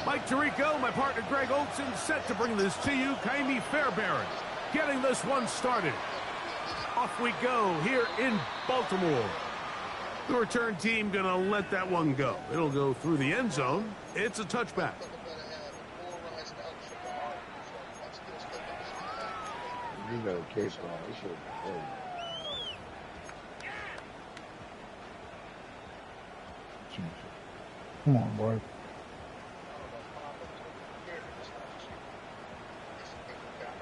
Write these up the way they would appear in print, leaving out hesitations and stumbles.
Mike Tirico, my partner Greg Olson, set to bring this to you. Kaimi Fairbairn getting this one started. Off we go here in Baltimore. The return team gonna let that one go. It'll go through the end zone. It's a touchback. You got a case on. This should Come on, boy.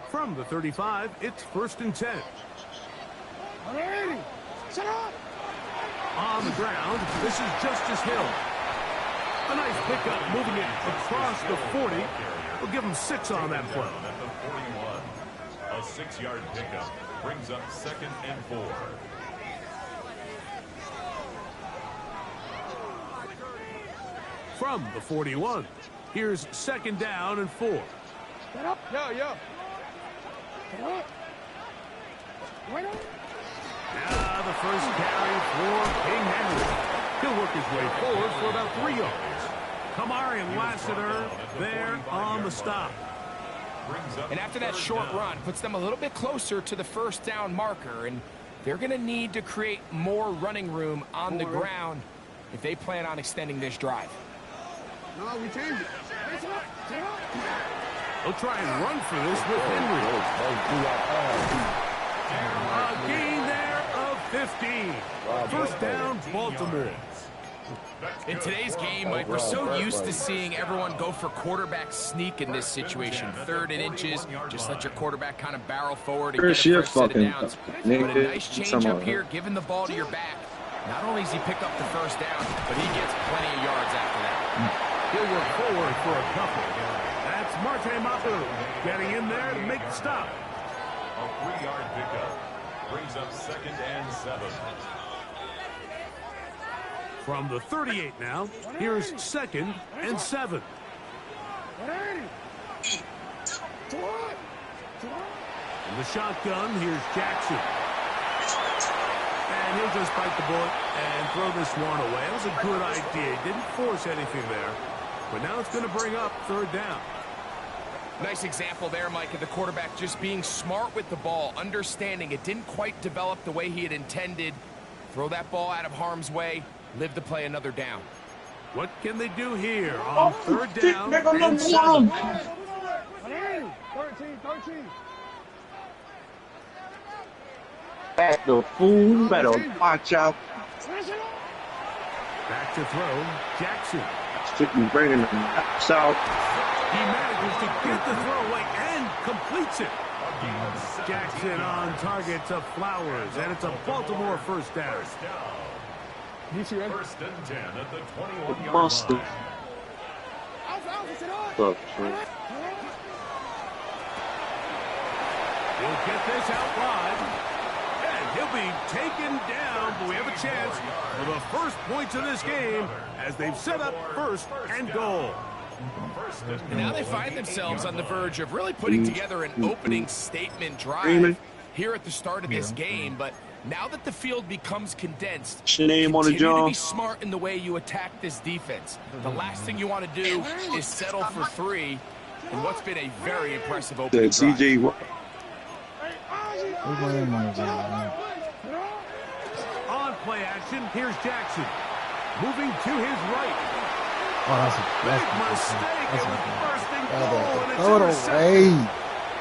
From the 35, it's 1st and 10. On the ground, this is Justice Hill. A nice pickup, moving it across the 40. We'll give him 6 on that play. A 6-yard pickup brings up 2nd and 4. From the 41, here's 2nd down and 4. Yo. Now the first carry for King Henry. He'll work his way forward for about 3 yards. Kamari and Lassiter there on the stop. And after that short run, puts them a little bit closer to the 1st down marker, and they're going to need to create more running room on the ground if they plan on extending this drive. No, we changed it. They'll try and run for this with Henry. A gain there of 15. 1st down, Baltimore. In today's game, Mike, we're so used to seeing everyone go for quarterback sneak in this situation. 3rd and inches, just let your quarterback kind of barrel forward and get a fresh set of downs. But a nice change up here, giving the ball to your back. Not only does he pick up the 1st down, but he gets plenty of yards after that. He'll work forward for a couple. That's Mtw getting in there to make the stop. A 3-yard pickup brings up 2nd and 7. From the 38 now, here's 2nd and 7. In the shotgun, here's Jackson. And he'll just bite the bullet and throw this one away. That was a good idea. Didn't force anything there. But now it's going to bring up 3rd down. Nice example there, Mike, of the quarterback just being smart with the ball, understanding it didn't quite develop the way he had intended. Throw that ball out of harm's way, live to play another down. What can they do here on 3rd down and 7? 13. Back the fool, better watch out. Back to throw, Jackson. Sticking bringing them south. He manages to get the throw away and completes it. Jackson on target to Flowers, and it's a Baltimore 1st down. 1st and 10 at the 21-yard Busted. line. Look, He'll get this out wide. And he'll be taken down, but we have a chance for the first points of this game as they've set up 1st and goal. And now they find themselves on the verge of really putting together an opening statement drive here at the start of this game. But now that the field becomes condensed, continue to be smart in the way you attack this defense. The last thing you want to do is settle for 3 in what's been a very impressive opening drive. On play action, here's Jackson. Moving to his right.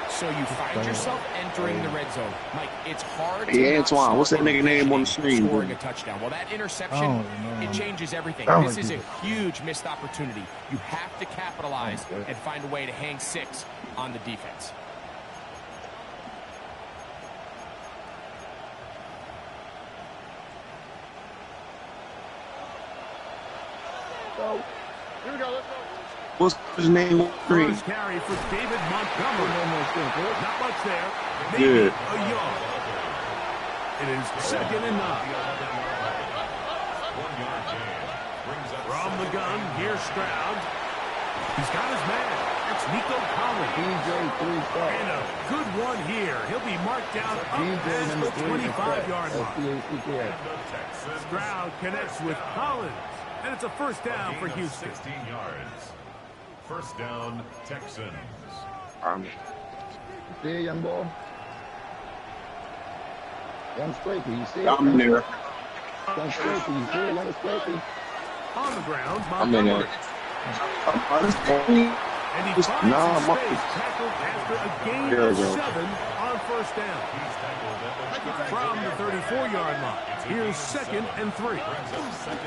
So you find yourself entering the red zone. Mike, it's hard to Hey, Antoine, what's that nigga name on the screen? Scoring a touchdown. Well, that interception, it changes everything. This is a huge missed opportunity. You have to capitalize and find a way to hang 6 on the defense. Here we go. Let's go. What's his name? First carry for David Montgomery. Not much there. Maybe Good. a yard. It is 2nd and 9. From the gun, here's Stroud. He's got his man. That's Nico Collins. And a good one here. He'll be marked down up past the 25-yard line. Stroud connects with Collins. And it's a 1st down for Houston. 16 yards. First down, Texans. See it, young boy? Young Scrapey, you see it? I'm there. Young Scrapey, you see it? Young Scrapey. On the ground, I'm in Montgomery. there. And he finds Nah, his space, tackled after a gain of 7 on first down. From the 34-yard line, here's 2nd and 3.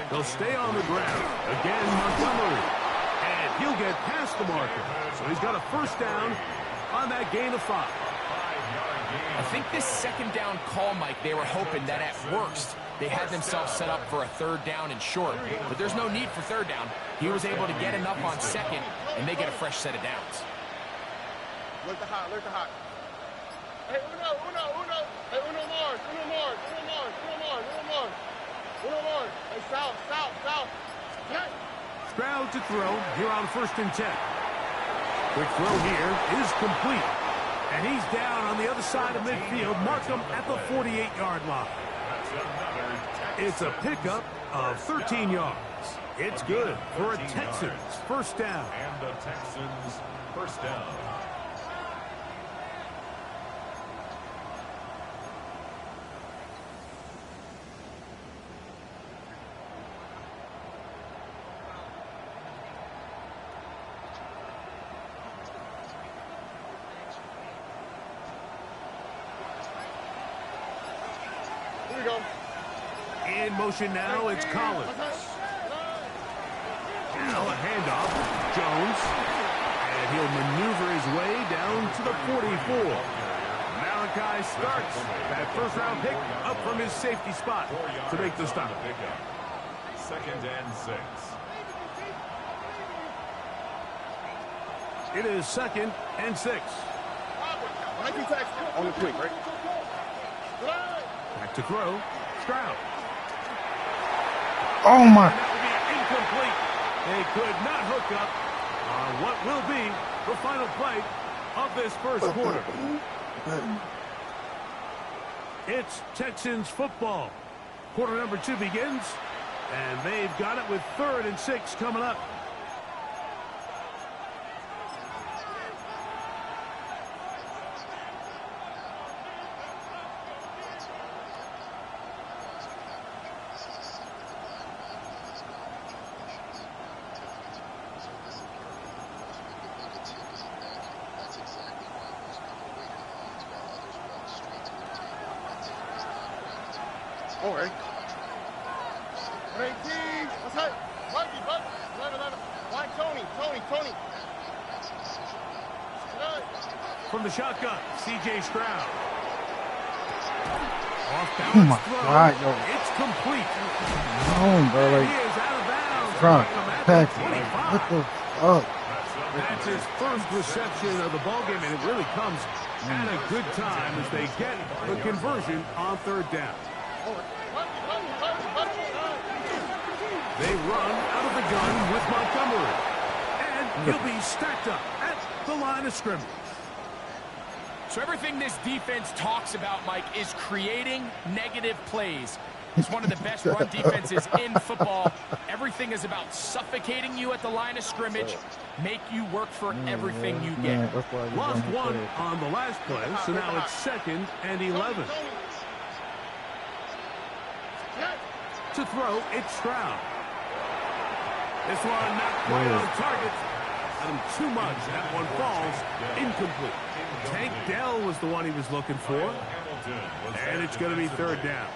They'll stay on the ground. Again, Montgomery. And he'll get past the marker. So he's got a first down on that gain of 5. I think this 2nd down call, Mike, they were hoping that at worst they had themselves set up for a 3rd down and short. But there's no need for 3rd down. He was able to get enough on 2nd, and they get a fresh set of downs. Look the hot, look the hot. Hey, Uno. Hey, Uno Mars. Hey, south. Hey. Stroud to throw here on 1st and 10. Quick throw here is complete. And he's down on the other side of midfield. Mark him at the 48-yard line. It's a pickup of 13 yards. It's good for a Texans first down. And the Texans first down. Here we go. In motion now, it's Collins. Now a handoff, Jones. And he'll maneuver his way down to the 44. Malachi starts that first-round pick up from his safety spot to make the stop. 2nd and 6. It is 2nd and 6. On the quick, right? Back to throw, Stroud. Oh my! That will be incomplete. They could not hook up on what will be the final play of this first quarter. It's Texans football. Quarter number 2 begins, and they've got it with 3rd and 6 coming up. All right. Hey, D. What's up? Bucky. 11. Why, Tony. From the shotgun, C.J. Stroud. Off Oh balance my throw. God, yo. It's complete. No, bro, He like, is out of bounds. trying Mark him to at pack the it, like, 25. what the fuck? That's his first reception of the ballgame, and it really comes at a good time as they get the conversion on 3rd down. They run out of the gun with Montgomery. And he'll be stacked up at the line of scrimmage. So everything this defense talks about, Mike, is creating negative plays. It's one of the best run defenses in football. Everything is about suffocating you at the line of scrimmage, make you work for everything you get. Lost one on the last play, so now it's 2nd and 11. To throw, it's Stroud. This one not quite on target. Got him too much. That one falls incomplete. Tank Dell was the one he was looking for. And it's going to be 3rd down.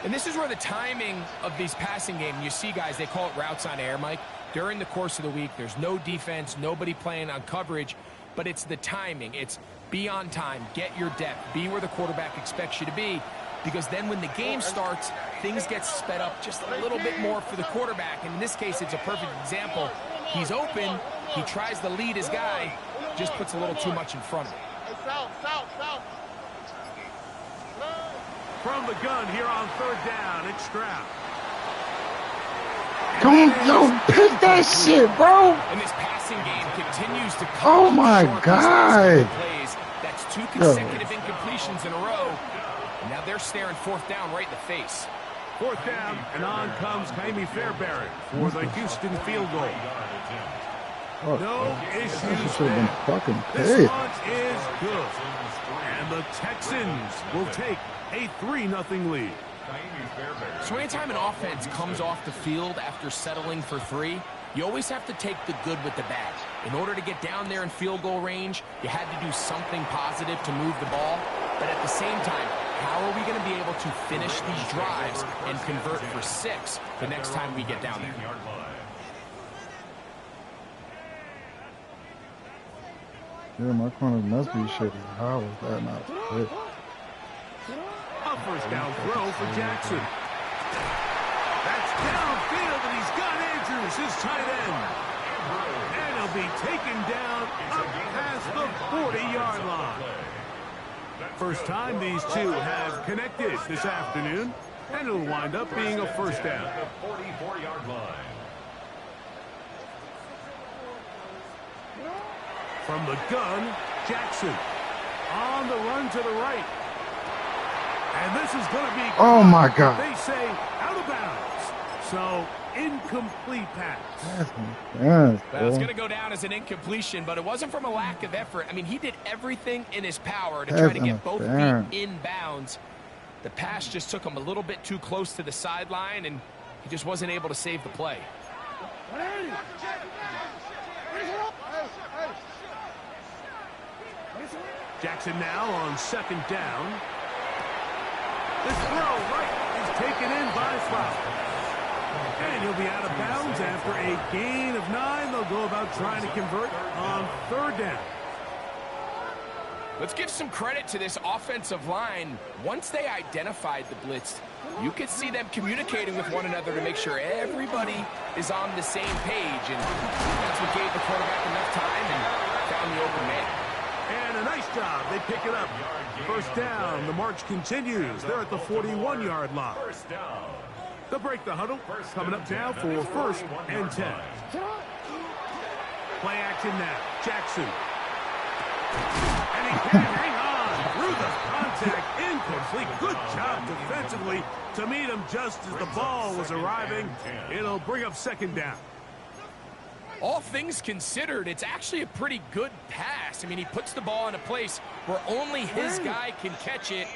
And this is where the timing of these passing game, you see guys, they call it routes on air, Mike. During the course of the week, there's no defense, nobody playing on coverage, but it's the timing. It's be on time, get your depth, be where the quarterback expects you to be, because then when the game starts, things get sped up just a little bit more for the quarterback. And in this case, it's a perfect example. He's open, he tries to lead his guy, just puts a little too much in front of him. South. From the gun here on 3rd down, it's Stroud. Come on, yo, pick that shit, bro. And this passing game continues to Oh come my short God. plays. That's 2 consecutive incompletions in a row. And now they're staring 4th down right in the face. 4th down, and on comes Kaimi Fairbairn for the Houston field goal. Fuck, No this issues should have been there. fucking This paid. one is good. And the Texans will take a 3-0 lead. So anytime an offense comes off the field after settling for 3, you always have to take the good with the bad. In order to get down there in field goal range, you had to do something positive to move the ball. But at the same time, how are we going to be able to finish these drives and convert for 6 the next time we get down there? Yeah, my corners must be shitty. How was that not hit? A first down throw for Jackson. That's downfield, and he's got Andrews, his tight end. And he'll be taken down up past the 40-yard line. First time these two have connected this afternoon, and it'll wind up being a first down. 44-yard line. From the gun, Jackson on the run to the right. And this is going to be... Oh, my God. They say out of bounds. So, incomplete pass. Yes, Well, it's going to go down as an incompletion, but it wasn't from a lack of effort. I mean, he did everything in his power to try to get both feet in bounds. The pass just took him a little bit too close to the sideline, and he just wasn't able to save the play. Jackson now on second down. This throw right is taken in by Flowers. And he'll be out of bounds after a gain of 9. They'll go about trying to convert on third down. Let's give some credit to this offensive line. Once they identified the blitz, you could see them communicating with one another to make sure everybody is on the same page. And that's what gave the quarterback enough time and found the open man. And a nice job. They pick it up. First down. The march continues. They're at the 41-yard line. First down. They'll break the huddle. Coming up now for first and 10. Play action now. Jackson. And he can't hang on through the contact. Incomplete. Good job defensively to meet him just as the ball was arriving. It'll bring up second down. All things considered, it's actually a pretty good pass. I mean, he puts the ball in a place where only his guy can catch it.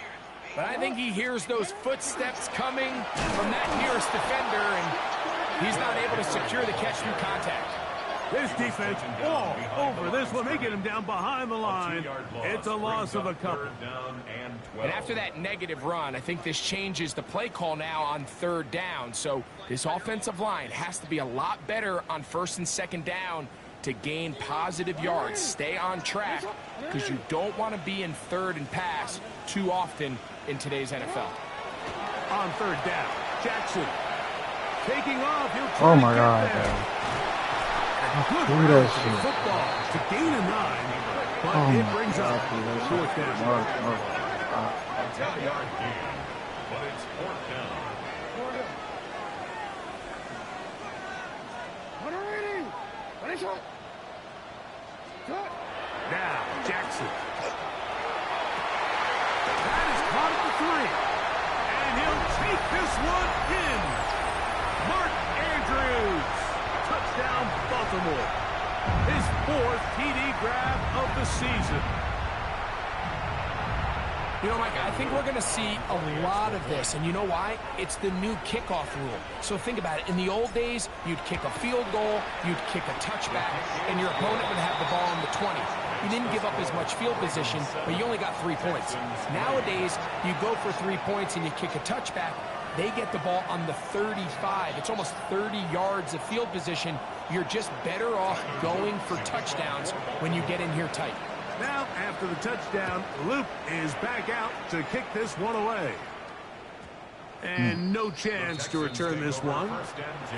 But I think he hears those footsteps coming from that nearest defender, and he's not able to secure the catch through contact. This defense all over this one. They get him down behind the line. It's a loss of a couple. And after that negative run, I think this changes the play call now on third down. So this offensive line has to be a lot better on first and second down to gain positive yards. Stay on track because you don't want to be in third and pass too often in today's NFL. On third down, Jackson taking off. He'll try Oh, to my get God. there. Good Look at that route shit. football to gain a 9, but Oh, it my brings God. up fourth down. A 10-yard gain, but it's fourth down. Now, Jackson. That is caught at the 3. And he'll take this one in. Mark Andrews. Touchdown, Baltimore. His 4th TD grab of the season. You know, Mike, I think we're going to see a lot of this, and you know why? It's the new kickoff rule. So think about it. In the old days, you'd kick a field goal, you'd kick a touchback, and your opponent would have the ball on the 20. You didn't give up as much field position, but you only got 3 points. Nowadays, you go for 3 points and you kick a touchback, they get the ball on the 35. It's almost 30 yards of field position. You're just better off going for touchdowns when you get in here tight. Now, after the touchdown, Luke is back out to kick this one away. And no chance to return this one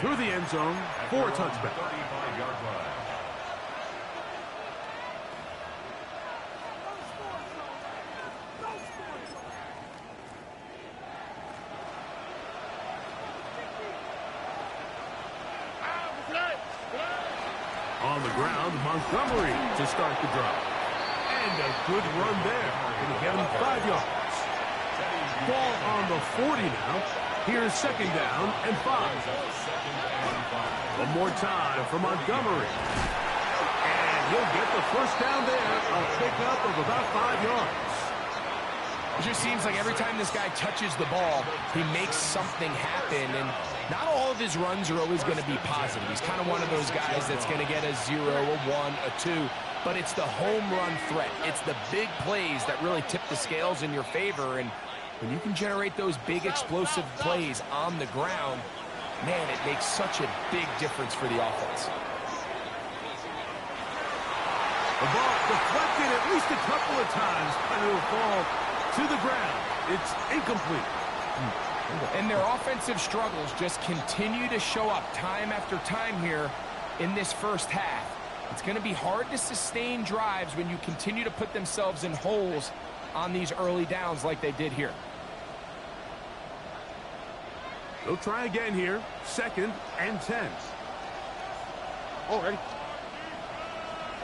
through the end zone for a touchback. 35-yard line. On the ground, Montgomery to start the drive. And a good run there. Going to get him 5 yards. Ball on the 40 now. Here's second down and 5. One more time for Montgomery. He'll get the first down there. A pickup of about 5 yards. It just seems like every time this guy touches the ball, he makes something happen, and not all of his runs are always going to be positive. He's kind of one of those guys that's going to get a 0, a 1, a 2, but it's the home run threat. It's the big plays that really tip the scales in your favor, and when you can generate those big explosive plays on the ground, man, it makes such a big difference for the offense. The ball deflected at least a couple of times, and it will fall to the ground. It's incomplete. And their offensive struggles just continue to show up time after time here in this first half. It's going to be hard to sustain drives when you continue to put themselves in holes on these early downs like they did here. They'll try again here. 2nd and 10. Oh, ready.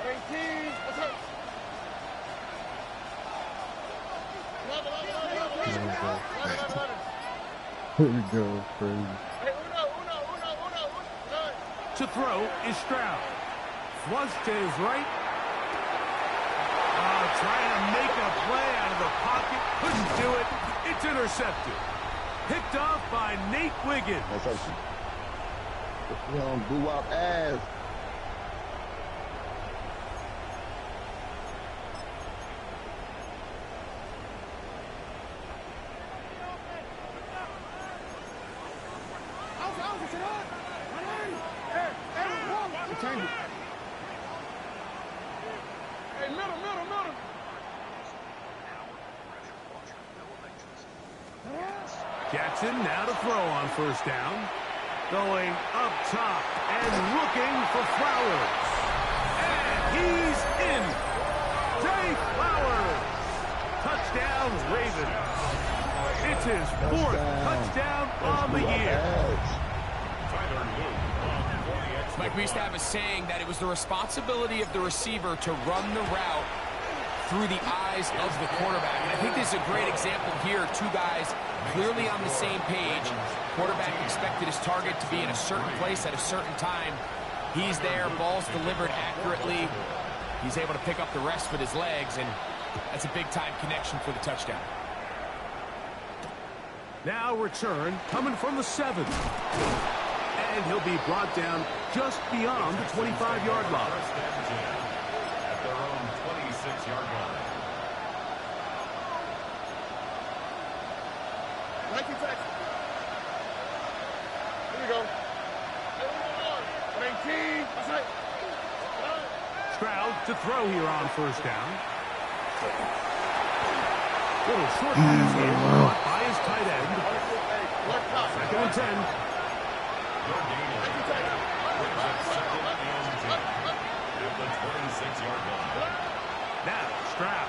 18. What's up? Here we go, crazy. To throw is Stroud. Flush to his right. Trying to make a play out of the pocket. Couldn't do it. It's intercepted. Picked off by Nate Wiggins. Blew out ass. Hey, middle. Jackson now to throw on first down. Going up top and looking for Flowers. And he's in. Zay Flowers. Touchdown, Ravens. It's his 4th touchdown on the year. Mike, we used to have a saying that it was the responsibility of the receiver to run the route through the eyes of the quarterback. And I think this is a great example here. Two guys clearly on the same page. Quarterback expected his target to be in a certain place at a certain time. He's there, ball's delivered accurately. He's able to pick up the rest with his legs, and that's a big-time connection for the touchdown. Now return coming from the 7th. And he'll be brought down just beyond the 25-yard line. At their own 26-yard line. Here we go. 19. That's right. Stroud to throw here on first down. Little short pass here caught by his tight end. 2nd and 10. At the 26-yard line. Now Stroud.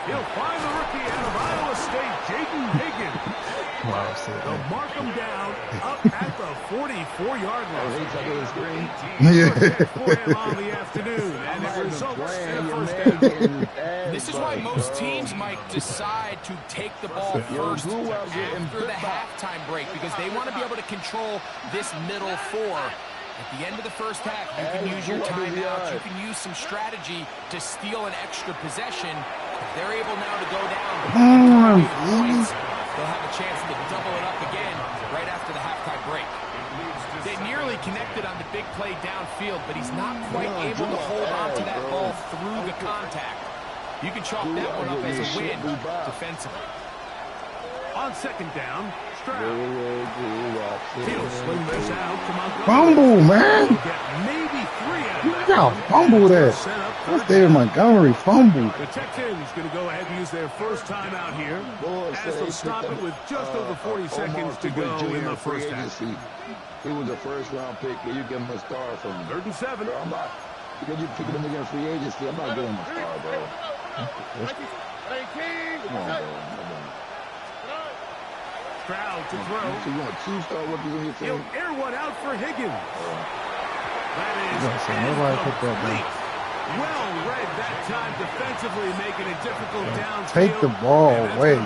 He'll find the rookie out of Iowa State, Jaden Higgins. They'll mark him down up at the 44-yard line. Yeah. For him on the afternoon, and it results in a first down. This is why most teams might decide to take the ball first after the halftime break, because they want to be able to control this middle 4. At the end of the first half, you can use your timeouts, you can use some strategy to steal an extra possession. If they're able now to go down points, they'll have a chance to double it up again right after the halftime break. They nearly connected on the big play downfield, but he's not quite able to hold on to that ball through the contact. You can chalk that one up as a win defensively. On 2nd down, Stroud. He'll sling this out to Montgomery. Fumble, man. Maybe 3 out of You that. got fumble that. That's David Montgomery fumble. The Texans going to go ahead and use their first timeout here, as they'll stop it with just over 40 seconds to go in the first half. He was a first-round pick, but you give him a star from 3rd and 7. I'm not, because you pick him against free agency, I'm not giving him a star, bro. Come on, bro. Stroud to throw. So you want 2-star rookies in your team? He'll air one out for Higgins. That is nobody put that incomplete. Well read that time defensively, making it difficult downfield. Take the ball away.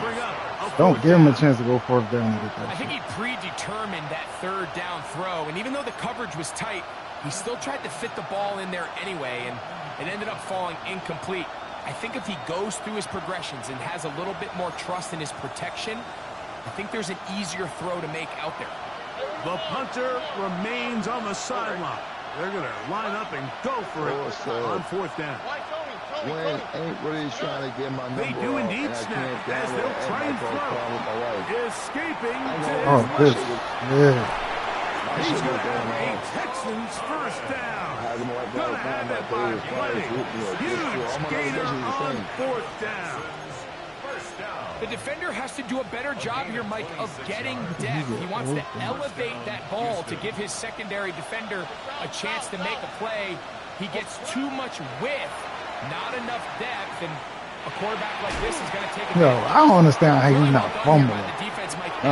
Don't give him a chance to go 4th down. I think he predetermined that 3rd down throw, and even though the coverage was tight, He still tried to fit the ball in there anyway, and it ended up falling incomplete. I think if he goes through his progressions and has a little bit more trust in his protection, I think there's an easier throw to make out there. The punter remains on the sideline. They're going to line up and go for it on fourth down. Wayne ain't really trying to get my number. They do indeed snap as they'll try and throw. Escaping to Oh, his this. left. Yeah. He's going to have a Texans first down. Going to have it by plenty. Huge gainer on fourth down. The defender has to do a better job here, Mike, of getting depth. He wants to elevate that ball to give his secondary defender a chance to make a play. He gets too much width, not enough depth, and a quarterback like this is going to take Yo, I don't understand how he's not fumbling.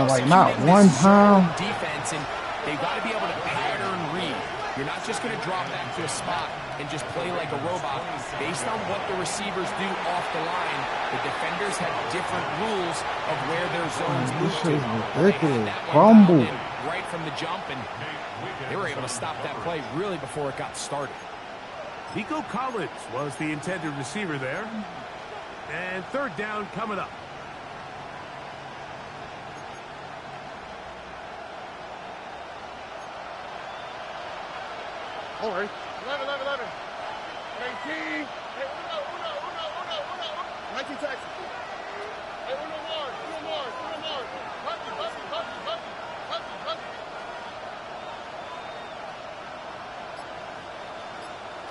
Like, not one time. Defense, and they've got to be able to pattern read. You're not just going to drop back to a spot and just play like a robot. Based on what the receivers do off the line, the defenders have different rules of where their zones move to. This is ridiculous. Fumble right from the jump, and they were able to stop that play really before it got started. Nico Collins was the intended receiver there. And third down coming up. All right. 11. 18. Hey, uno. 19 Texans. Hey, uno more.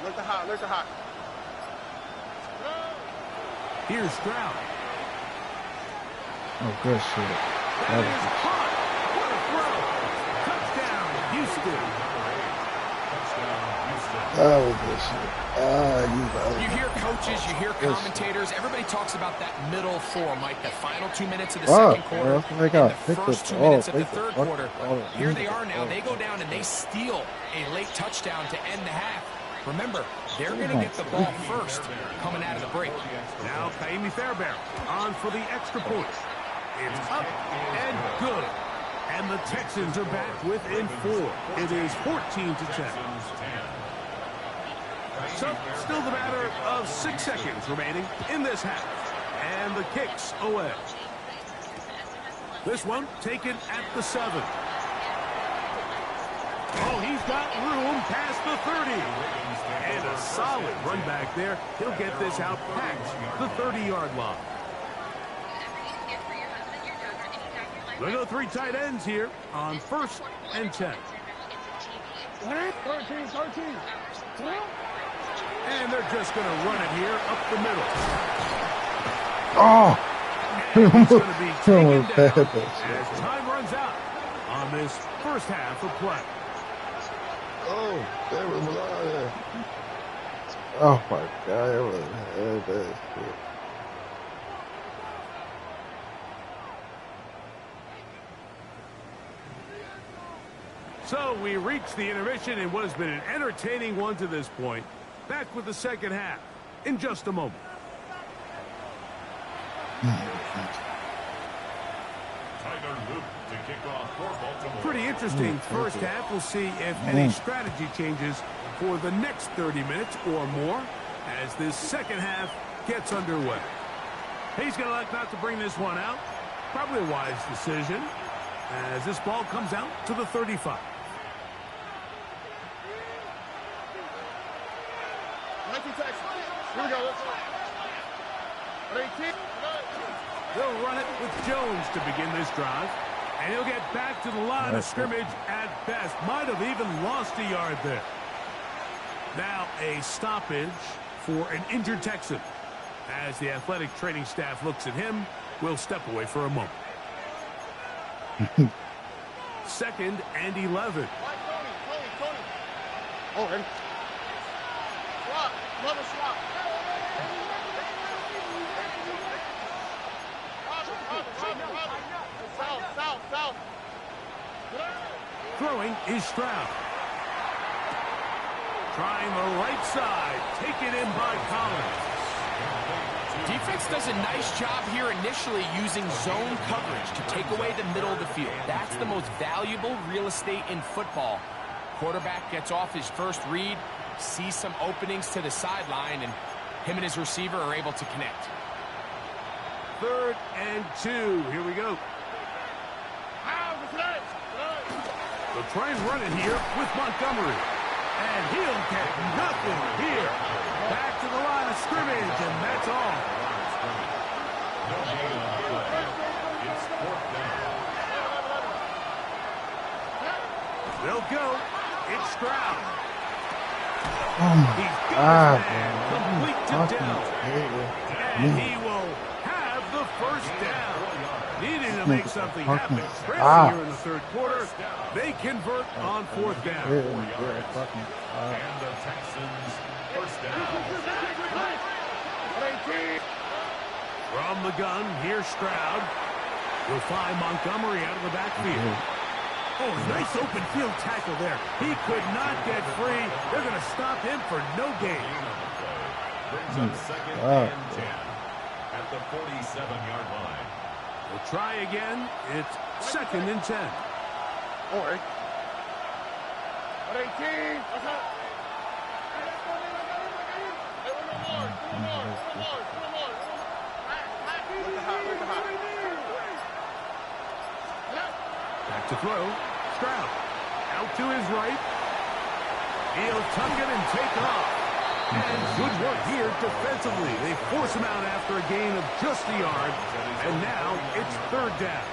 Look the hot. Here's Stroud. Oh, good shit. That is hot. What a throw. Touchdown, Houston. That was good shit. You hear coaches, you hear commentators. Everybody talks about that middle four, Mike, the final 2 minutes of the second quarter and the first 2 minutes of the third quarter. Here they are now. They go down and they steal a late touchdown to end the half. Remember, they're going to get the ball first coming out of the break. Now Kaimi Fairbairn on for the extra point. It's up and good. And the Texans are back within 4. It is 14-10. So, still the matter of 6 seconds remaining in this half. And the kick's away. This one taken at the 7. Oh, he's got room past the 30. And a solid run back there. He'll get this out past the 30-yard line. We'll go 3 tight ends here on 1st and 10. 13. And they're just going to run it here up the middle. Oh! And he's going to be taken down as time runs out on this first half of play. Oh, there was Malaya. Oh my God, it was that shit. So we reach the intermission in what has been an entertaining one to this point. Back with the second half in just a moment. Pretty interesting first half. We'll see if any strategy changes for the next 30 minutes or more as this second half gets underway. He's going to like not to bring this one out. Probably a wise decision as this ball comes out to the 35. 19 Texans. Here we go. 18. They'll run it with Jones to begin this drive. And he'll get back to the line of scrimmage at best. Might have even lost a yard there. Now a stoppage for an injured Texan. As the athletic training staff looks at him, we'll step away for a moment. 2nd and 11. Tony. Oh, ready. Swap. Another swap. South. Throwing is Stroud. Trying the right side. Taken in by Collins. Defense does a nice job here initially using zone coverage to take away the middle of the field. That's the most valuable real estate in football. Quarterback gets off his first read, sees some openings to the sideline, and him and his receiver are able to connect. 3rd and 2. Here we go. They'll try and run it here with Montgomery. And he'll get nothing here. Back to the line of scrimmage, and that's all. No gain on play. It's 4th down. They'll go. It's Stroud. Oh my God, Complete to fucking down. And he will have the first down. Needing to make something happen. Trailing here in the 3rd quarter. They convert on 4th down. And the Texans first down. From the gun, here's Stroud. He'll find Montgomery out of the backfield. Oh, nice open field tackle there. He could not get free. They're going to stop him for no gain. Brings up 2nd and 10 at the 47-yard line. We'll try again. It's 2nd and 10. Or 18. Back to throw. Stroud. Out to his right. He'll tuck it and take off. And good work here defensively. They force him out after a gain of just a yard. And now it's 3rd down.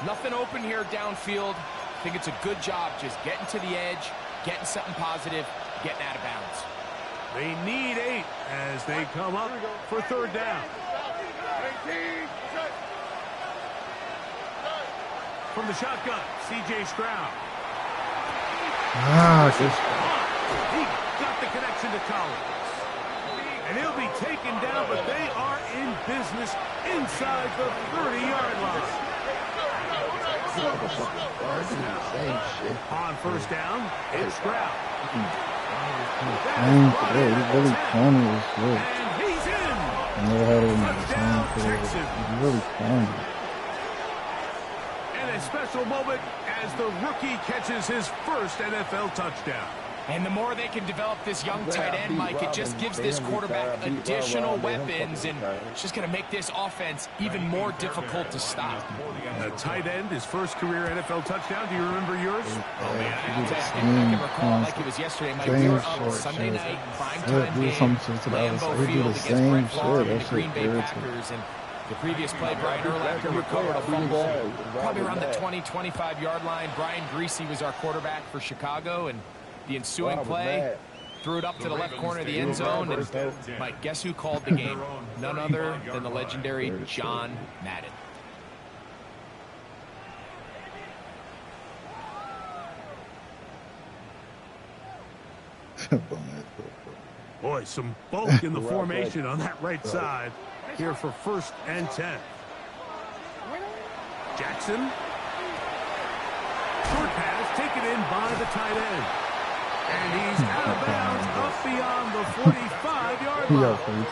Nothing open here downfield. I think it's a good job just getting to the edge, getting something positive, getting out of bounds. They need 8 as they come up for 3rd down. From the shotgun, C.J. Stroud. He got the connection to Collins. And he'll be taken down, but they are in business inside the 30-yard line. On 1st down, it's Stroud. He's really corny as shit. And he's in. I never had it in the same career. He's really corny. And a special moment as the rookie catches his first NFL touchdown. And the more they can develop this young tight end, Mike, it just gives this quarterback additional weapons, and it's just going to make this offense even more difficult to stop. A tight end, his first career NFL touchdown. Do you remember yours? Oh, man, I can recall like it was yesterday. Mike, we were up Sunday night, primetime game, Lambeau Field against Brett Favre and the Green Bay Packers, and the previous play, Brian Urlacher recovered a fumble, probably around the 20-25-yard line. Brian Greasy was our quarterback for Chicago, and the ensuing play, threw it up to the left corner of the end zone, and Mike, guess who called the game? None other than the legendary John Madden. Boy, some bulk in the formation on that right side. Here for 1st and 10. Jackson. Short pass taken in by the tight end. And he's out of bounds up beyond the 45-yard line.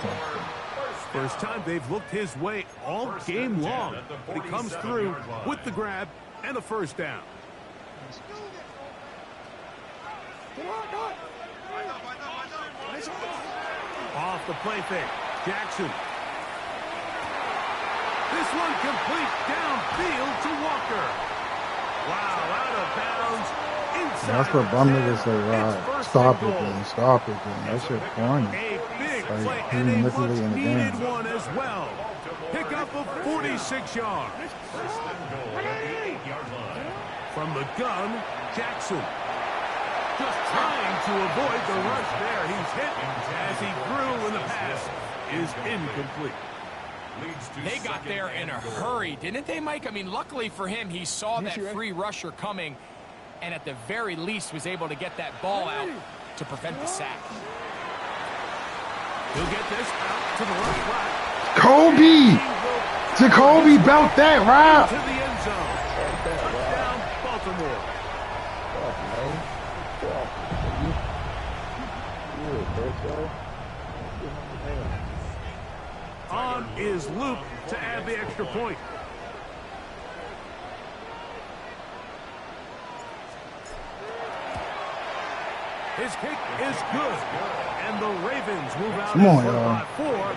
First time they've looked his way all game long. But he comes through with the grab and a 1st down. Off the play fake. Jackson. This one complete downfield to Walker. Wow, out of bounds. Inside. That's what bum niggas say, right? Stop it, then. Stop it, then. That shit corny. A big play Like, and a manipulating the much-needed game. one as well. Pick up of 46 yards. From the gun, Jackson. Just trying to avoid the rush there. He's hit as he threw, and the pass is incomplete. They got there in a hurry, didn't they, Mike? I mean, luckily for him, he saw that free rusher coming, and at the very least was able to get that ball out to prevent the sack. He'll get this out to the left flat. Kobe! Jacoby belt that route! To the end zone. Touchdown, Baltimore. On is Luke to add the extra point. His kick is good. And the Ravens move out Come on, in front y'all. by 4.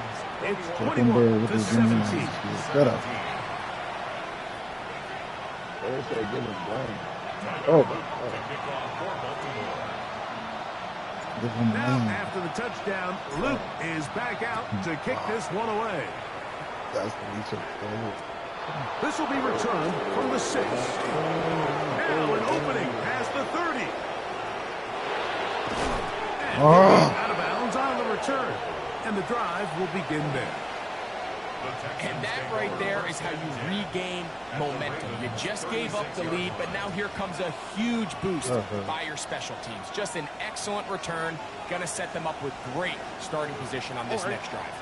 It's Fucking bird with 21-17. his game. Shut up. They say give him one. Oh, Now, after the touchdown, Luke is back out to kick this one away. that's what he took. This will be returned from the 6. Now an opening past the 30. And out of bounds on the return. And the drive will begin there. And that right there is how you regain momentum. You just gave up the lead, but now here comes a huge boost by your special teams. Just an excellent return. Going to set them up with great starting position on this next drive.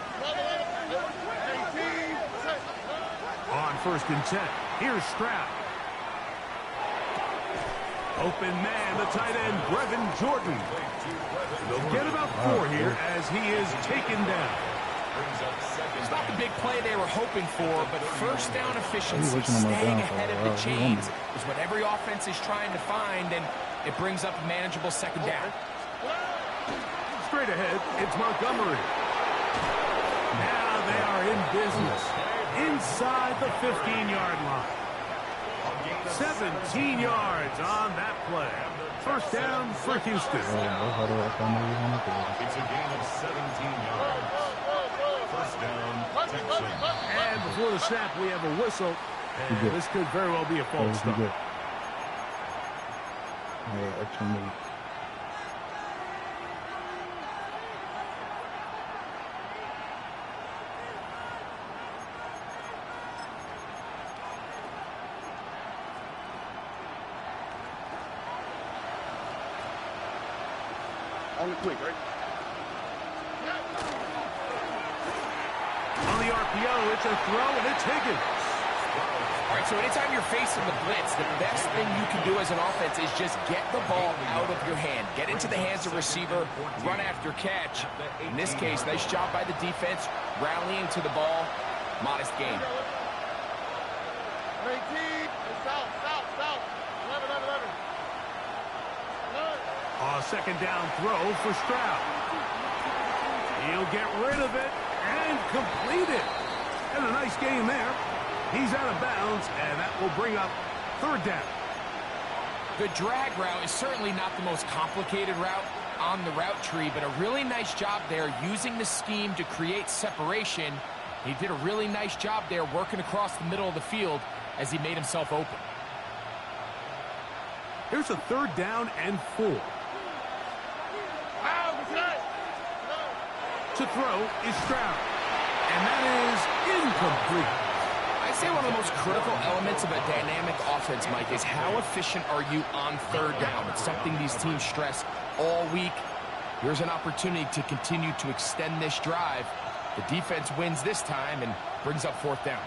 On 1st and 10, here's Stroud. Open man, the tight end, Brevin Jordan. They'll get about 4 here as he is taken down. It's not the big play they were hoping for, but first down efficiency, staying ahead of the chains, is what every offense is trying to find, and it brings up a manageable 2nd down. Straight ahead, it's Montgomery. Now they are in business inside the 15-yard line. 17 yards on that play. First down for Houston. It's a gain of 17 yards. First down, Texans. And before the snap, we have a whistle. And this could very well be a false start. Extra move. On the quick, right? On the RPO, it's a throw, and it's Higgins. All right, so anytime you're facing the blitz, the best thing you can do as an offense is just get the ball out of your hand. Get into the hands of receiver, run after catch. In this case, nice job by the defense, rallying to the ball. Modest gain. 18, south, 11, 11, 11. A 2nd down throw for Stroud. He'll get rid of it and complete it. And a nice gain there. He's out of bounds, and that will bring up 3rd down. The drag route is certainly not the most complicated route on the route tree, but a really nice job there using the scheme to create separation. He did a really nice job there working across the middle of the field as he made himself open. Here's a 3rd down and 4. To throw is Stroud. And that is incomplete. I'd say one of the most critical elements of a dynamic offense, Mike, is how efficient are you on 3rd down. It's something these teams stress all week. Here's an opportunity to continue to extend this drive. The defense wins this time and brings up 4th down.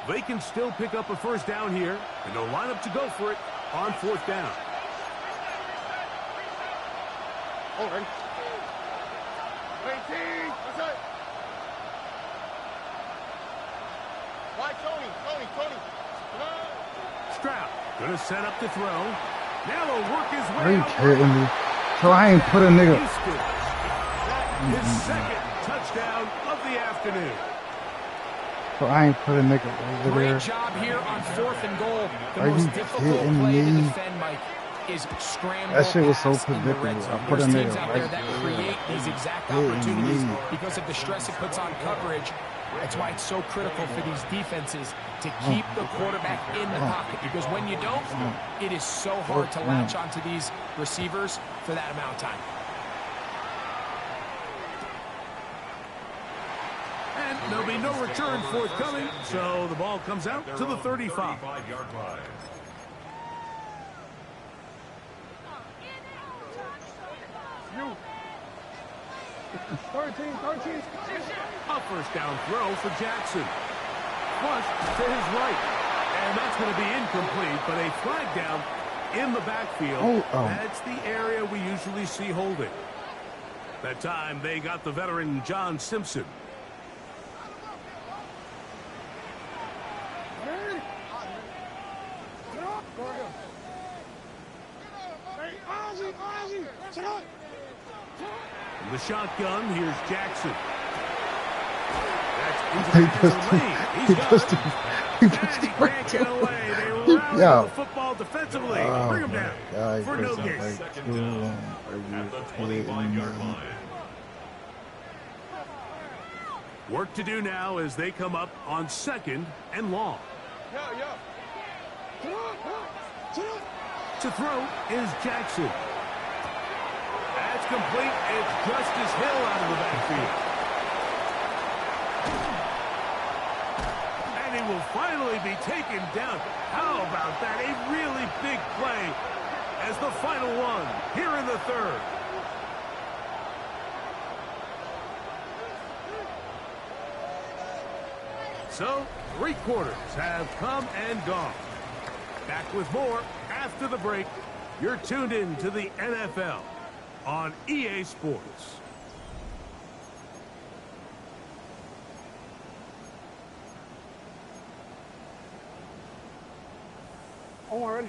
They can still pick up a 1st down here, and they'll line up to go for it on 4th down. All right. 18, that's it. Why, Tony. Stroud gonna set up the throw. Now he'll work his way Are you out. kidding me? So I ain't put a nigga. Houston. His 2nd touchdown of the afternoon. So I ain't put a nigga over there. Great job here on 4th and goal. The Are most you difficult kidding play to me? defend, Mike, is scramble That shit was so pass in the red predictable. zone. I put a There's nigga teams out there right that there. create these exact Kidding opportunities me. because of the stress it puts on coverage. That's why it's so critical for these defenses to keep the quarterback in the pocket, because when you don't, it is so hard to latch onto these receivers for that amount of time. And there'll be no return forthcoming, so the ball comes out to the 35. 35-yard line. You. 13. A 1st down throw for Jackson. Flushed to his right. And that's going to be incomplete, but a flag down in the backfield. That's the area we usually see holding. That time, they got the veteran John Simpson. From the shotgun, here's Jackson. He That's into the lane. he He's got pushed it. him. And he can't get away. They round Yeah. the football defensively. Oh, Bring him my down God, for no Chris, gain. like, Second down at the 25-yard line. Work to do now as they come up on 2nd and long. To throw is Jackson. That's complete. It's Justice Hill out of the backfield. And he will finally be taken down. How about that? A really big play as the final one here in the 3rd. So, 3 quarters have come and gone. Back with more after the break. You're tuned in to the NFL on EA Sports.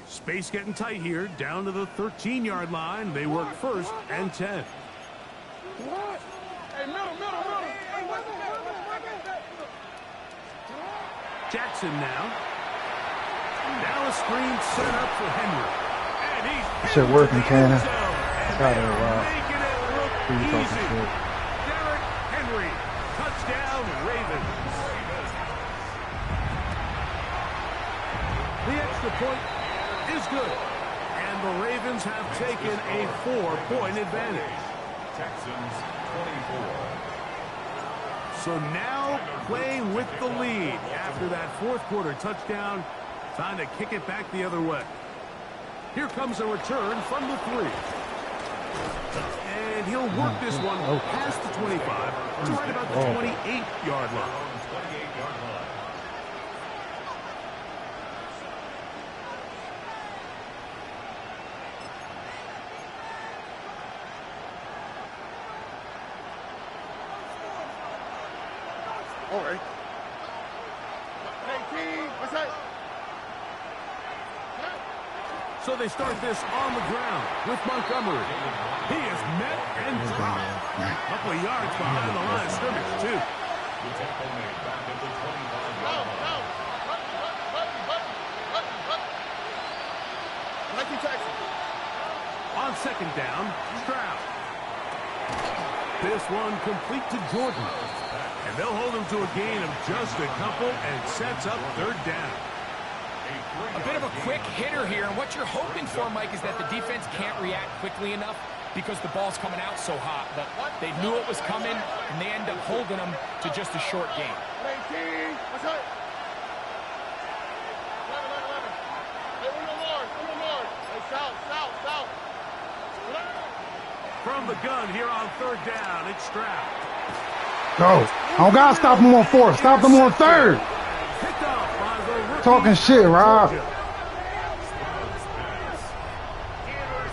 Space getting tight here, down to the 13-yard line. They work 1st and 10. Jackson now. Now a screen set up for Henry. And he's Shit working, Cannon. Got it, wow. Making it look Who you talking easy. to? Derrick Henry. Touchdown, Ravens. The extra point is good. And the Ravens have taken a 4-point advantage. Texans 24. So now playing with the lead after that 4th quarter touchdown. Time to kick it back the other way. Here comes a return from the 3. And he'll work this one past the 25 to right about the 28-yard line. 28-yard line. All right. Hey, team, what's that? So they start this on the ground with Montgomery. He is met and dropped. A couple of yards behind the line of scrimmage, too. The tackle made back at the 25-yard line. On 2nd down, Stroud. This one complete to Jordan. And they'll hold him to a gain of just a couple and sets up 3rd down. A bit of a quick hitter here, and what you're hoping for, Mike, is that the defense can't react quickly enough because the ball's coming out so hot. But they knew it was coming, and they end up holding them to just a short gain. From the gun here on 3rd down, it's Stroud. Go. I don't gotta stop him on 4th. Stop him on 3rd. Picked off by the rookie. Talking shit, Rob.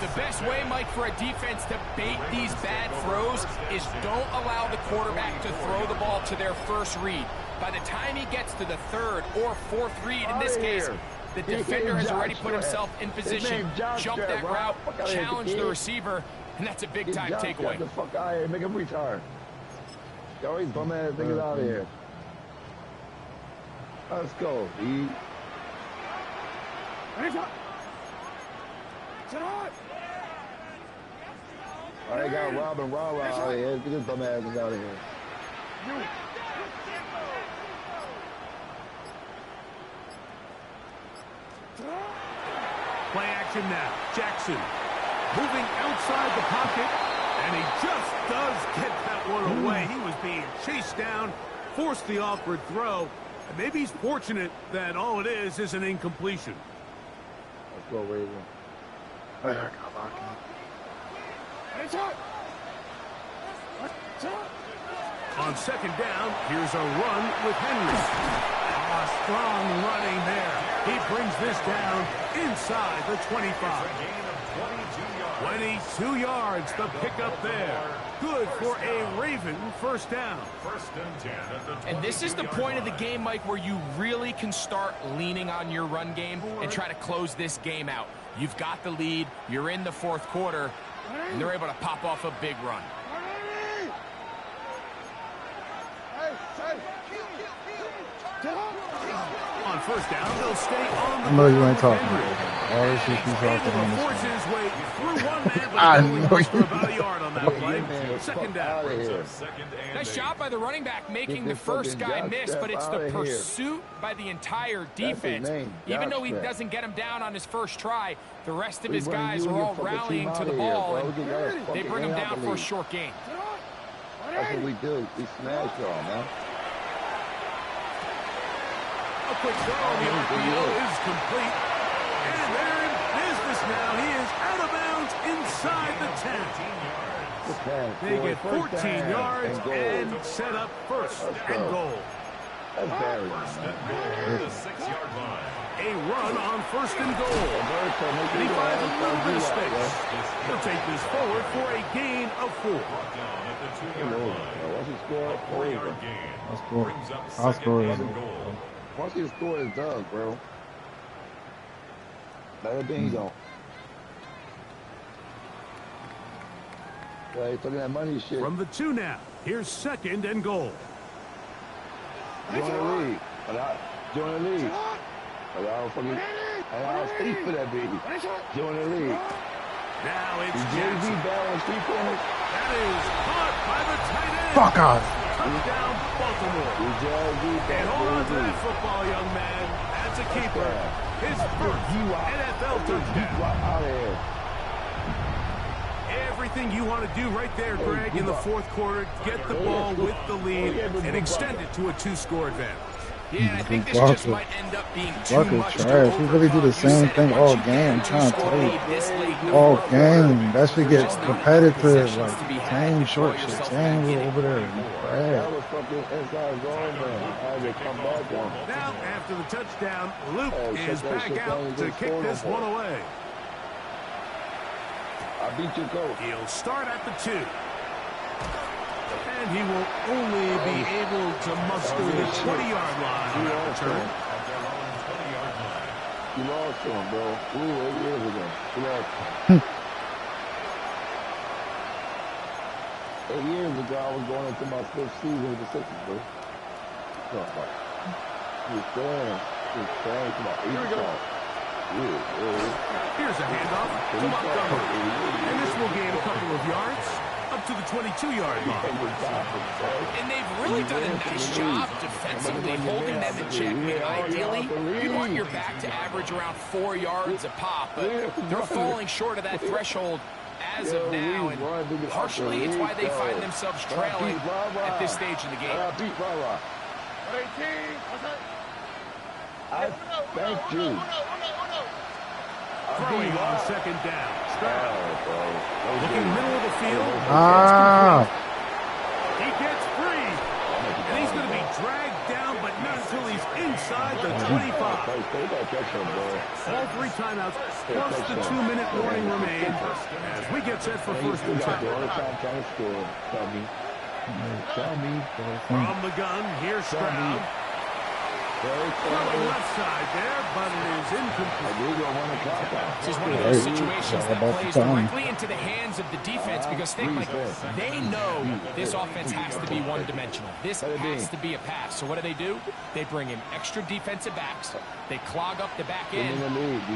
The best way, Mike, for a defense to bait these bad throws is don't allow the quarterback to throw the ball to their first read. By the time he gets to the 3rd or 4th read, in this case, the defender has already put himself in position, jump that route, challenge the receiver, and that's a big-time takeaway. Get the fuck out of here. Make him retard. Yo, these bum-ass niggas out of here. Let's go, E. I ain't got Rob and Raw out here. Get this bum-ass out of here. Play action now. Jackson moving outside the pocket, and he just does get that one away. He was being chased down, forced the awkward throw, and maybe he's fortunate that all it is an incompletion. Let's go, Raven. I got locked in. On 2nd down, here's a run with Henry. Strong running there. He brings this down inside the 25. 22 yards, the pickup there. Good for a Raven first down. First and 10 at the 20. And this is the point of the game, Mike, where you really can start leaning on your run game and try to close this game out. You've got the lead, you're in the fourth quarter, and they're able to pop off a big run. On first down, they'll stay on the No, you ain't talking. All this shit keeps able talking on to this force one. his way through one man, but I only know pushed for you- about a yard on that play. Second down. Nice job by the running back making the first guy miss, but it's the pursuit by the entire defense. Even though he doesn't get him down on his first try, the rest of his guys are all rallying to the ball, and they bring him down for a short gain. That's what we do. We smash y'all, man. A quick throw on the RPO is complete. And they're in business now. He is out of bounds inside the 10. They get 14 yards and set up first and goal. That's Barry. First and goal, the 6-yard line. A run on first and goal. And he finds a little bit of space. He'll take this forward for a gain of 4. Down at the 2-yard line. Once you score, 4-yard gain. Brings up I'll second score it. and goal. once you score, it's done, bro. Let it be, don't. Yeah, he's talking that money shit. From the 2 now. Here's second and goal. Join the league. Join the league. I don't speak for that baby. Join the league. Now it's Jay-Z Jackson. down on 3 corners. That is caught by the tight end. Fuck off. Touchdown, Baltimore. And hold on to that football, young man. That's a keeper. His first NFL touchdown. Out of here. Everything you want to do right there, Greg, in the fourth quarter. Get the ball with the lead and extend it to a 2-score advantage. Yeah, I think this just might end up being too Bucket much to trash. We really do the same thing all game. I'm trying to tell you. All game. That should get repetitive. Like, same short shit. Same little over there. That was fucking inside zone, man. I had to come back on. Now, after the touchdown, Luke is back out to kick this one away. I beat your coach. He'll start at the 2. And he will only be able to muster the 20-yard line on that return. You lost to him, bro. 8 years ago. You lost to him. 8 years ago, I was going into my 5th season with the Sixers, bro. He's saying. Come on. Here we go. Here's a handoff to Montgomery. And this will gain a couple of yards up to the 22-yard line. And they've really done a nice job defensively holding them in check. I mean, ideally, you want your back to average around 4 yards a pop, but they're falling short of that threshold as of now, and partially it's why they find themselves trailing at this stage in the game. Thank you. Throwing on second down. Looking middle of the field. He gets free. And he's going to be dragged down, but not until he's inside the 25. All 3 timeouts, plus the 2-minute warning remain as we get set for first and 10. From the gun, here's Stroud. Throwing left side there, but it is incomplete. This is one of those situations that plays directly into the hands of the defense because think like they know this offense has to be one-dimensional. This has to be a pass. So what do? They bring in extra defensive backs. They clog up the back end. At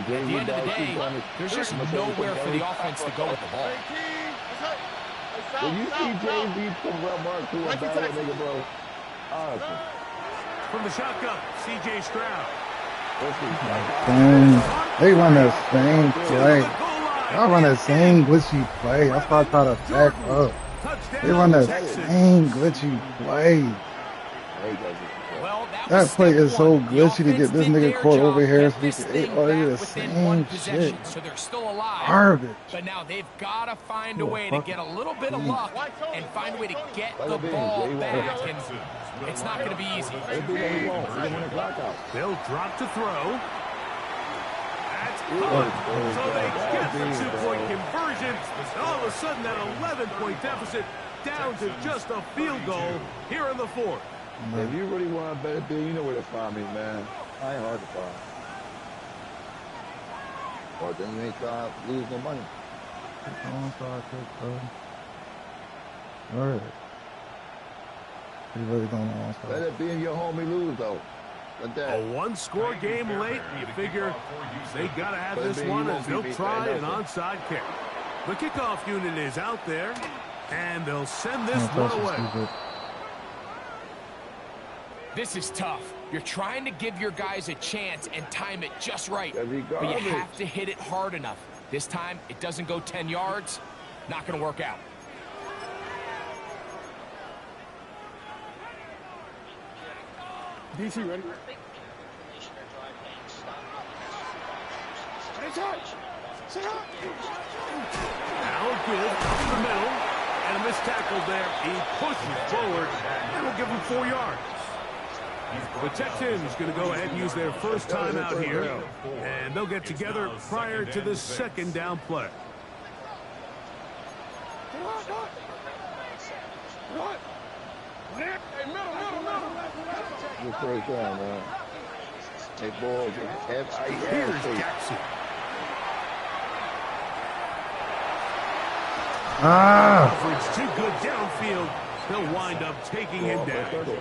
the end of the day, there's just nowhere for the offense to go with the ball. When you see Jay-Z from Mark to a battle nigga, bro, honestly. From the shotgun, C.J. Stroud. They run that same play. Y'all run that same glitchy play. That's why I try to back up. They run that same glitchy play. That play is so glitchy to get this nigga caught over here so he can they do the same shit. So they're still alive. Garbage. But now they've got to find a way to get a little bit of luck and find a way to get the ball back. And it's not going to be easy. They'll drop to throw. That's So they get the 2-point conversion. And all of a sudden, that 11-point deficit down to just a field goal here in the fourth. If you really want a better deal, you know where to find me, man. I ain't hard to find. Or then you ain't trying to lose no money. Alright. You really don't know. Let it be in your home, we lose, though. A one-score game late, you figure they got to have this one as they'll try an onside kick. The kickoff unit is out there, and they'll send this one away. This is tough. You're trying to give your guys a chance and time it just right, but you have to hit it hard enough. This time, it doesn't go 10 yards. Not going to work out. DC ready? Now good up the middle, and a missed tackle there. He pushes forward, and will give him 4 yards. The Texans going to go ahead and use their first timeout here, and they'll get together prior to the second down play. Good first down, man. Hey, boys, Here's Jackson. Coverage too good downfield. He'll wind up taking him down.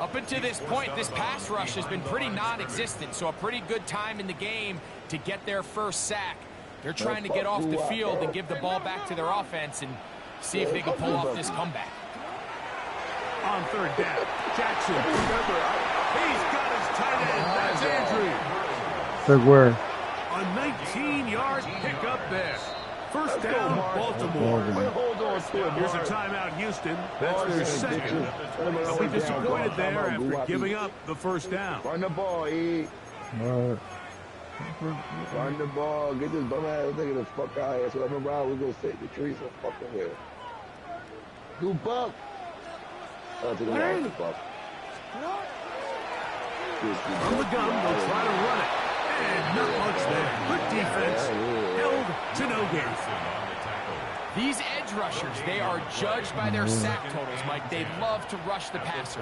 Up until this point, this pass rush has been pretty non-existent, so a pretty good time in the game to get their first sack. They're trying to get off the field and give the ball back to their offense and see if they can pull off this comeback. On third down, Jackson. He's got his tight end. That's Andrews. Took where? A 19-yard pickup there. First down, Baltimore. Here's a timeout, Houston. That's their second. They'll be disappointed there after giving up the first down. Run the ball, E. Run the ball. Get this bum ass nigga the fuck out of here. So I'm around, we're going to sit the trees so fucking here. Do buck. Oh, to the right, the buck. From the gun, they'll try to run it. And not much there. Good defense. Held to no gain. These edge rushers, they are judged by their sack totals, Mike. They love to rush the passer.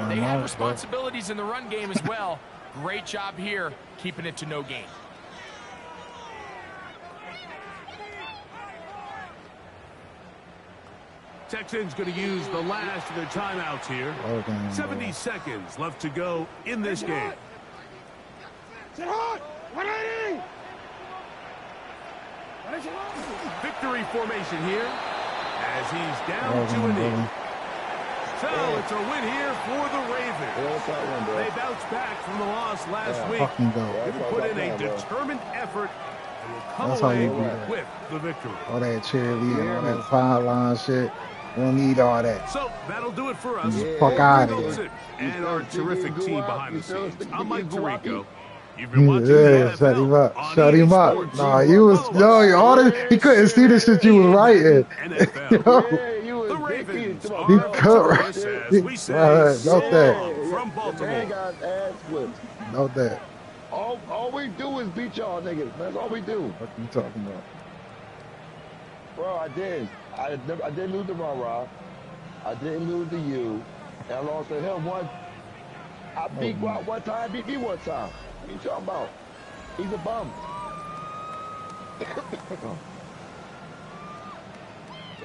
They have responsibilities in the run game as well. Great job here, keeping it to no gain. Texans going to use the last of their timeouts here. 70 seconds left to go in this game. Victory formation here as he's down to a knee. So it's a win here for the Ravens. They bounced back from the loss last week. They put in a determined effort and will come away with the victory. All that cheerleading, all that sideline shit. We don't need all that. So that'll do it for us. Fuck out of here. And our terrific team behind the scenes. I'm Mike Tirico. You've been watching the shut him up. on Shut him up. Sports. No, you was all this, he couldn't see the shit you was writing. The Ravens He cut right. Note that. From Baltimore. Note that. All we do is beat y'all niggas. That's all we do. What you talking about? Bro, I did. I didn't lose to Ra. I didn't lose to you. And I lost to him one. I beat Guap one time, beat me one time. What you talking about? He's a bum.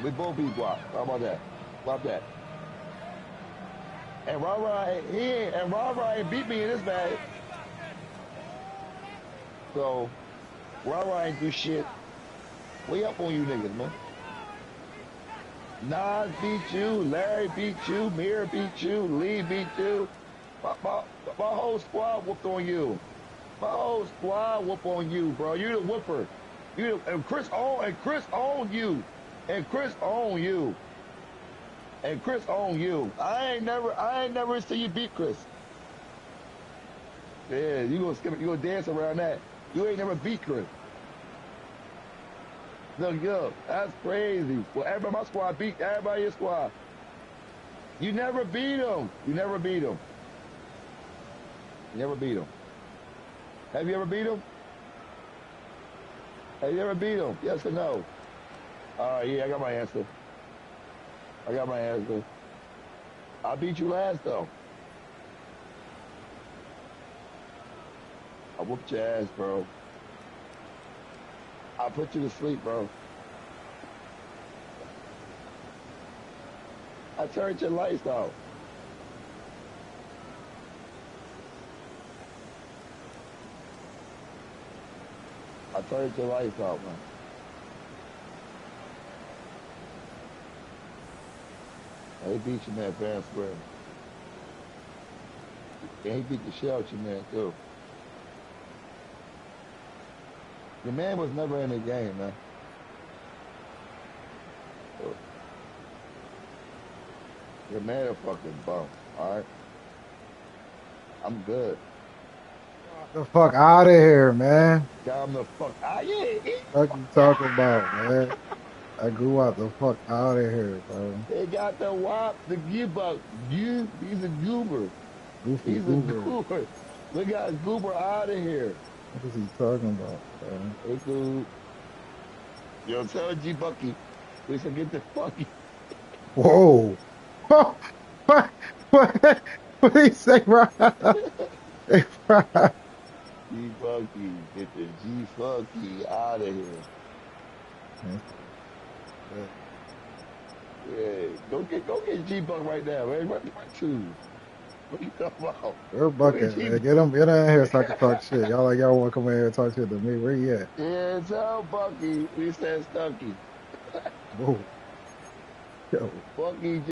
We both beat Guap. How about that? How about that? And Ra ain't beat me in this bag. So, Ra ain't do shit. Way up on you niggas, man. Nas beat you, Larry beat you, Mir beat you, Lee beat you. My whole squad whooped on you. My whole squad whooped on you, bro. You the whooper. And Chris owned you. And Chris owned you. And Chris owned you. I ain't never see you beat Chris. Yeah, you gonna dance around that. You ain't never beat Chris. Look, yo, that's crazy. Well, everybody, my squad beat everybody in your squad. You never beat him. You never beat him. You never beat him. Have you ever beat him? Have you ever beat him? Yes or no? Yeah, I got my answer. I beat you last, though. I whooped your ass, bro. I put you to sleep, bro. I turned your lights out. I turned your lights out, man. He beat you, man, fair and square. And he beat the shit out you, man, too. The man was never in the game, man. Your man a fucking bum, alright? I'm good. The fuck out of here, man. Got him the fuck out. Yeah. What you talking about, man? I grew up the fuck out of here, bro. They got the wop, the give up. He's a goober. Goofy He's goober. a goober. Look at goober out of here. What is he talking about, bro? Hey, dude. Yo, tell G Bucky. We should get the fucking. Whoa. What? What did he say, bro? Hey, bro. G Bucky. Get the G Bucky out of here. Yeah. Go get G Buck right now, man. Right to. What you talking about? Where Bucket, man? Get him in here so I can talk shit. Y'all want to come in here and talk shit to me. Where you at? Yeah, tell Bucky. We said Stucky. Whoa. Yo. Bucky